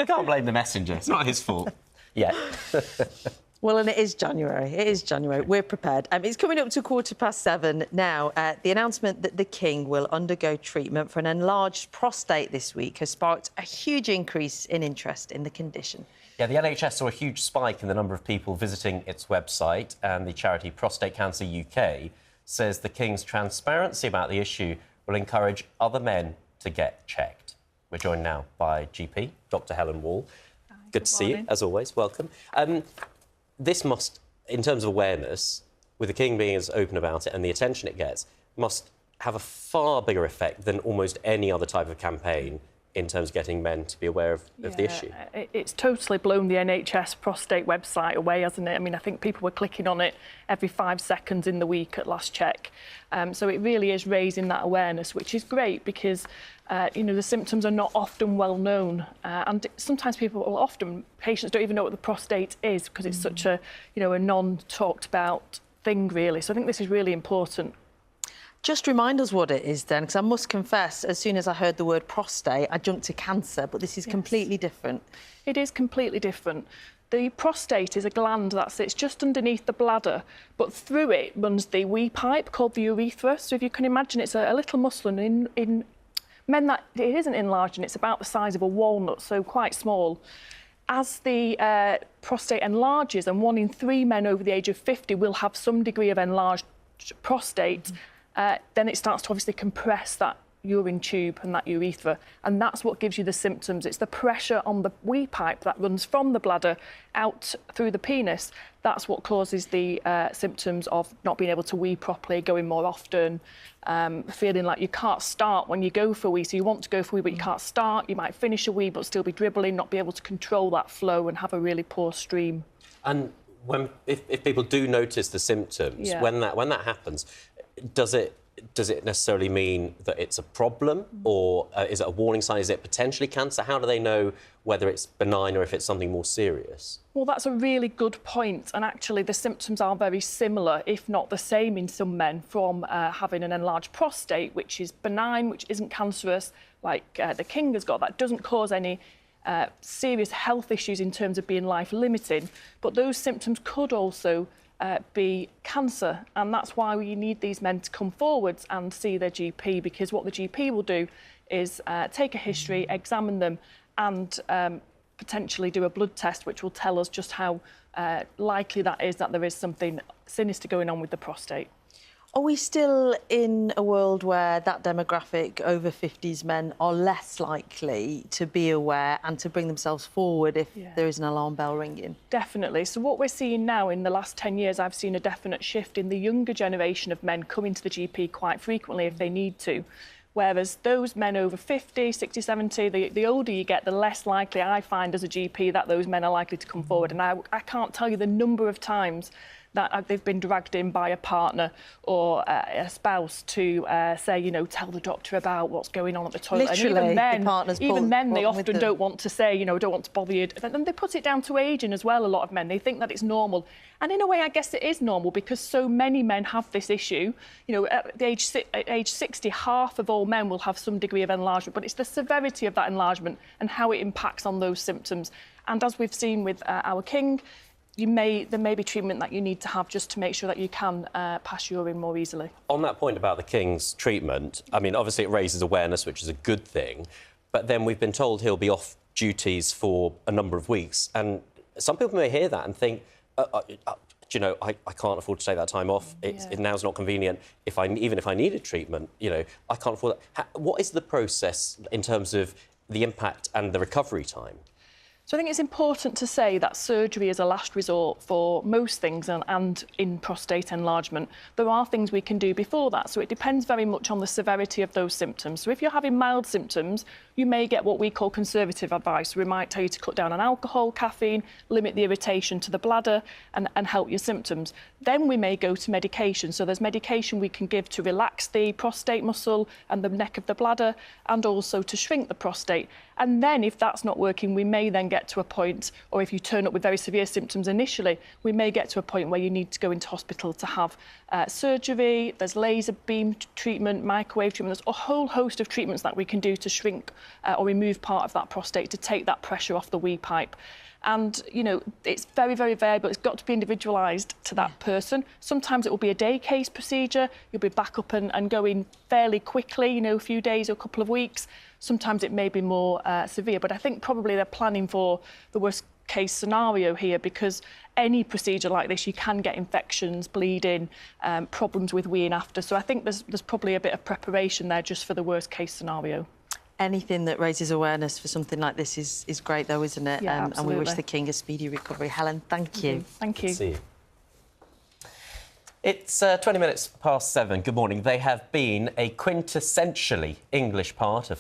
You can't blame the messenger. It's not his fault. Yeah. Well, and it is January. It is January. We're prepared. It's coming up to 7:15 now. The announcement that the King will undergo treatment for an enlarged prostate this week has sparked a huge increase in interest in the condition. Yeah, the NHS saw a huge spike in the number of people visiting its website, and the charity Prostate Cancer UK says the King's transparency about the issue will encourage other men to get checked. We're joined now by GP, Dr Helen Wall. Good to see you, as always. Welcome. This must, in terms of awareness, with the King being as open about it and the attention it gets, must have a far bigger effect than almost any other type of campaign in terms of getting men to be aware of the issue. It's totally blown the NHS prostate website away, hasn't it? I mean, I think people were clicking on it every 5 seconds in the week at last check. So it really is raising that awareness, which is great because, you know, the symptoms are not often well known. And sometimes patients don't even know what the prostate is because it's such a, you know, a non-talked about thing, really. So I think this is really important. Just remind us what it is then, because I must confess, as soon as I heard the word prostate, I jumped to cancer, but this is completely different. It is completely different. The prostate is a gland that sits just underneath the bladder, but through it runs the wee pipe called the urethra. So if you can imagine, it's a little muscle, and in men that it isn't enlarged, and it's about the size of a walnut, so quite small. As the prostate enlarges, and 1 in 3 men over the age of 50 will have some degree of enlarged prostate, then it starts to obviously compress that urine tube and that urethra, and that's what gives you the symptoms. It's the pressure on the wee pipe that runs from the bladder out through the penis. That's what causes the symptoms of not being able to wee properly, going more often, feeling like you can't start when you go for a wee. So you want to go for a wee, but you can't start. You might finish a wee, but still be dribbling, not be able to control that flow and have a really poor stream. And if people do notice the symptoms, when that happens, does it necessarily mean that it's a problem, or is it a warning sign? Is it potentially cancer? How do they know whether it's benign or if it's something more serious? Well, that's a really good point, and actually the symptoms are very similar, if not the same in some men, from having an enlarged prostate, which is benign, which isn't cancerous, like the King has got. That doesn't cause any serious health issues in terms of being life-limiting, but those symptoms could also be cancer, and that's why we need these men to come forwards and see their GP, because what the GP will do is take a history, examine them, and potentially do a blood test, which will tell us just how likely that is that there is something sinister going on with the prostate. Are we still in a world where that demographic, over 50s men, are less likely to be aware and to bring themselves forward if there is an alarm bell ringing? Definitely. So what we're seeing now, in the last 10 years, I've seen a definite shift in the younger generation of men coming to the GP quite frequently if they need to. Whereas those men over 50, 60, 70, the older you get, the less likely I find as a GP that those men are likely to come forward. And I can't tell you the number of times that they've been dragged in by a partner or a spouse to say, you know, tell the doctor about what's going on at the toilet. Literally, and even then they often don't want to say, you know, don't want to bother you. And they put it down to ageing as well, a lot of men. They think that it's normal. And in a way, I guess it is normal because so many men have this issue. You know, at the age 60, half of all men will have some degree of enlargement, but it's the severity of that enlargement and how it impacts on those symptoms. And as we've seen with our King, there may be treatment that you need to have just to make sure that you can pass urine more easily. On that point about the King's treatment, I mean, obviously it raises awareness, which is a good thing, but then we've been told he'll be off duties for a number of weeks, and some people may hear that and think, you know, I can't afford to take that time off. Now's not convenient. Even if I needed treatment, you know, I can't afford that. What is the process in terms of the impact and the recovery time? So I think it's important to say that surgery is a last resort for most things, and in prostate enlargement. There are things we can do before that, so it depends very much on the severity of those symptoms. So if you're having mild symptoms, you may get what we call conservative advice. We might tell you to cut down on alcohol, caffeine, limit the irritation to the bladder and help your symptoms. Then we may go to medication. So there's medication we can give to relax the prostate muscle and the neck of the bladder, and also to shrink the prostate. And then if that's not working, we may then get to a point, or if you turn up with very severe symptoms initially, we may get to a point where you need to go into hospital to have surgery. There's laser beam treatment, microwave treatment. There's a whole host of treatments that we can do to shrink or remove part of that prostate to take that pressure off the wee pipe. And, you know, it's very, very variable. It's got to be individualised to that person. Sometimes it will be a day case procedure. You'll be back up and going fairly quickly, you know, a few days or a couple of weeks. Sometimes it may be more severe. But I think probably they're planning for the worst case scenario here, because any procedure like this, you can get infections, bleeding, problems with weeing after. So I think there's probably a bit of preparation there just for the worst case scenario. Anything that raises awareness for something like this is great, though, isn't it? Yeah, and we wish the King a speedy recovery. Helen, thank you. Thank you. Good to see you. It's 20 minutes past 7. Good morning. They have been a quintessentially English part of